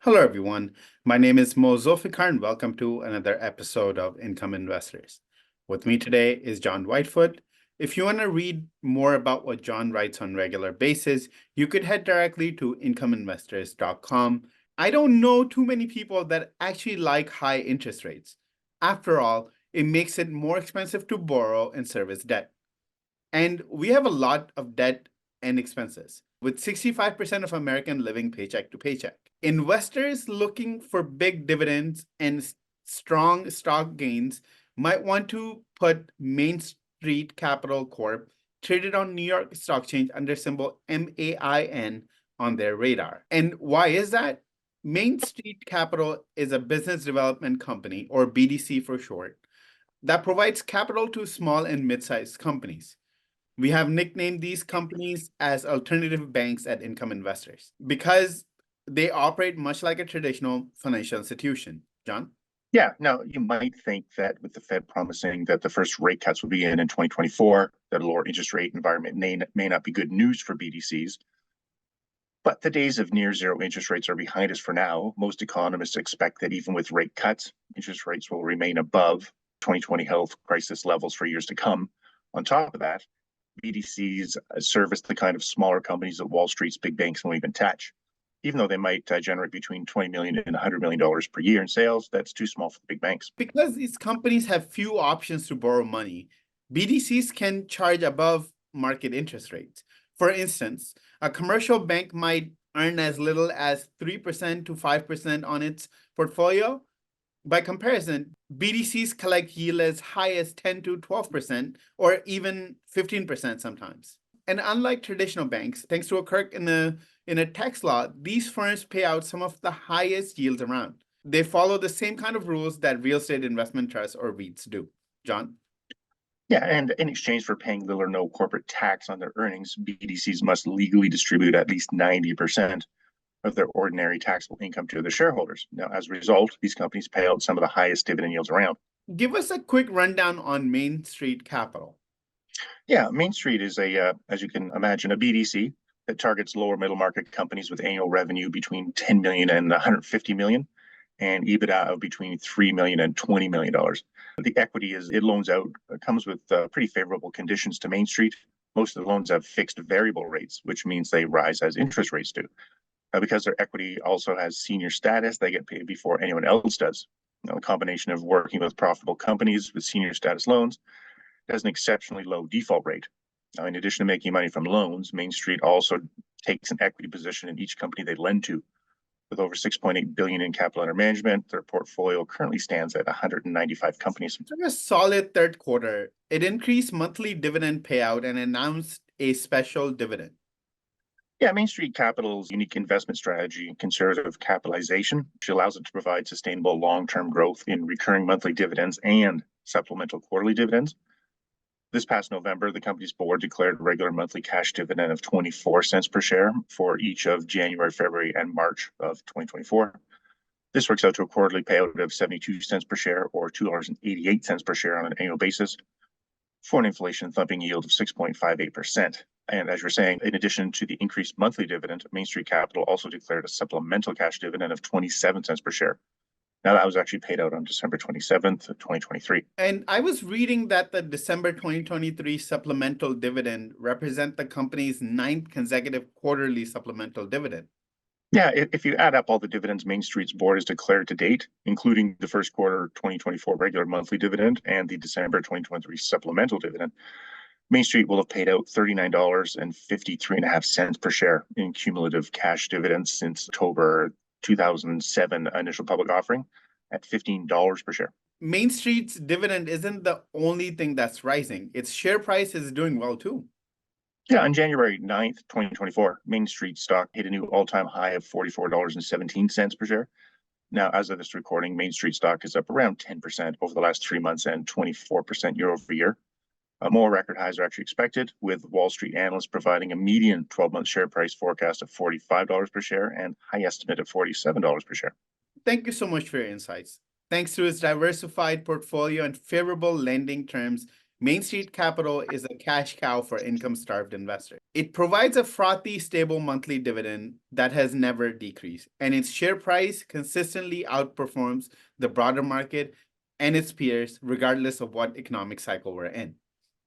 Hello, everyone. My name is Zulfiqar, and welcome to another episode of Income Investors. With me today is John Whitefoot. If you want to read more about what John writes on a regular basis, you could head directly to incomeinvestors.com. I don't know too many people that actually like high interest rates. After all, it makes it more expensive to borrow and service debt. And we have a lot of debt and expenses, with 65% of Americans living paycheck to paycheck. Investors looking for big dividends and strong stock gains might want to put Main Street Capital Corp, traded on New York Stock Exchange under symbol MAIN, on their radar. And why is that? Main Street Capital is a business development company, or BDC for short, that provides capital to small and mid-sized companies. We have nicknamed these companies as alternative banks at Income Investors because they operate much like a traditional financial institution. John? Yeah, now you might think that with the Fed promising that the first rate cuts will be in 2024, that a lower interest rate environment may not be good news for BDCs. But the days of near zero interest rates are behind us for now. Most economists expect that even with rate cuts, interest rates will remain above 2020 health crisis levels for years to come. On top of that, BDCs service the kind of smaller companies that Wall Street's big banks won't even touch. Even though they might generate between $20 million and $100 million per year in sales, that's too small for the big banks. Because these companies have few options to borrow money, BDCs can charge above market interest rates. For instance, a commercial bank might earn as little as 3% to 5% on its portfolio. By comparison, BDCs collect yield as high as 10 to 12%, or even 15% sometimes. And unlike traditional banks, thanks to a quirk in a tax law, these firms pay out some of the highest yields around. They follow the same kind of rules that real estate investment trusts or REITs do. John? Yeah, and in exchange for paying little or no corporate tax on their earnings, BDCs must legally distribute at least 90% of their ordinary taxable income to their shareholders. Now, as a result, these companies pay out some of the highest dividend yields around. Give us a quick rundown on Main Street Capital. Yeah, Main Street is as you can imagine, a BDC that targets lower middle market companies with annual revenue between 10 million and 150 million, and EBITDA of between $3 million and $20 million. The equity it loans out comes with pretty favorable conditions to Main Street. Most of the loans have fixed variable rates, which means they rise as interest rates do. Because their equity also has senior status, they get paid before anyone else does. Now, the combination of working with profitable companies with senior status loans has an exceptionally low default rate. Now, in addition to making money from loans, Main Street also takes an equity position in each company they lend to. With over $6.8 billion in capital under management, their portfolio currently stands at 195 companies. It's a solid third quarter. It increased monthly dividend payout and announced a special dividend. Yeah, Main Street Capital's unique investment strategy and conservative capitalization, which allows it to provide sustainable long-term growth in recurring monthly dividends and supplemental quarterly dividends. This past November, the company's board declared a regular monthly cash dividend of 24 cents per share for each of January, February, and March of 2024. This works out to a quarterly payout of 72 cents per share, or $2.88 per share on an annual basis, for an inflation thumping yield of 6.58%. And as you're saying, in addition to the increased monthly dividend, Main Street Capital also declared a supplemental cash dividend of 27 cents per share. Now, that was actually paid out on December 27th, 2023. And I was reading that the December 2023 supplemental dividend represent the company's 9th consecutive quarterly supplemental dividend. Yeah, if you add up all the dividends Main Street's board has declared to date, including the first quarter 2024 regular monthly dividend and the December 2023 supplemental dividend, Main Street will have paid out $39.53.5 per share in cumulative cash dividends since October 2007 initial public offering at $15 per share. Main Street's dividend isn't the only thing that's rising. Its share price is doing well too. Yeah, on January 9th, 2024, Main Street stock hit a new all-time high of $44.17 per share. Now, as of this recording, Main Street stock is up around 10% over the last 3 months and 24% year over year. More record highs are actually expected, with Wall Street analysts providing a median 12-month share price forecast of $45 per share and high estimate of $47 per share. Thank you so much for your insights. Thanks to its diversified portfolio and favorable lending terms, Main Street Capital is a cash cow for income-starved investors. It provides a frothy, stable monthly dividend that has never decreased, and its share price consistently outperforms the broader market and its peers, regardless of what economic cycle we're in.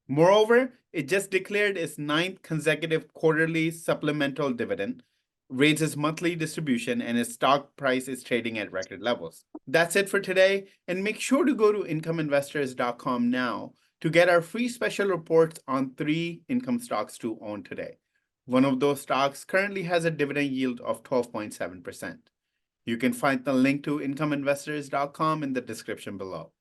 Moreover, it just declared its 9th consecutive quarterly supplemental dividend, raised its monthly distribution, and its stock price is trading at record levels. That's it for today, and make sure to go to incomeinvestors.com now to get our free special reports on 3 income stocks to own today. One of those stocks currently has a dividend yield of 12.7%. You can find the link to incomeinvestors.com in the description below.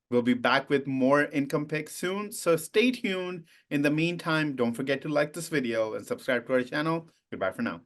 We'll be back with more income picks soon, so stay tuned. In the meantime, don't forget to like this video and subscribe to our channel. Goodbye for now.